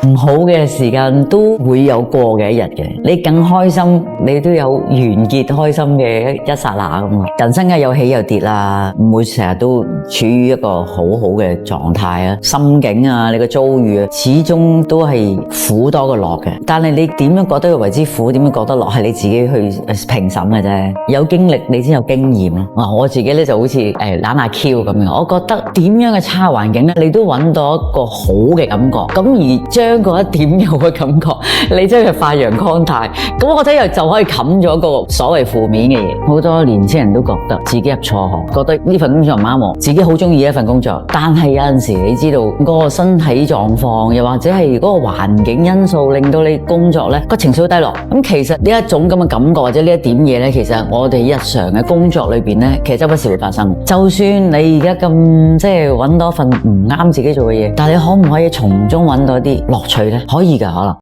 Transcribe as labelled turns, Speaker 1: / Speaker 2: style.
Speaker 1: 唔好嘅時間都會有過嘅一日嘅，你更開心，你都有完結開心嘅一剎那咁啊！人生梗係有起有跌啦，唔會成日都處於一個好好嘅狀態啊，心境啊，你個遭遇啊，始終都係苦多過樂嘅。但係你點樣覺得佢為之苦，點樣覺得樂，係你自己去評審嘅啫。有經歷你先有經驗咯。我自己咧就好似懶阿 Q 咁樣，我覺得點樣嘅差環境咧，你都揾到一個好嘅感覺，咁而將嗰一點有嘅感覺，你將佢發揚光大，咁我覺得又就可以冚咗個所謂負面嘅嘢。好多年輕人都覺得自己入錯行，覺得呢份工作唔啱我，自己好中意一份工作，但係有陣時你知道嗰個身體狀況，又或者係嗰個環境因素，令到你工作咧個情緒低落。咁其實呢一種咁嘅感覺或者呢一點嘢咧，其實我哋日常嘅工作裏邊咧，其實周不時會發生。就算你而家咁即係揾到一份唔啱自己做嘅嘢，但係你可唔可以從中揾到一啲樂趣咧？可以㗎，可能。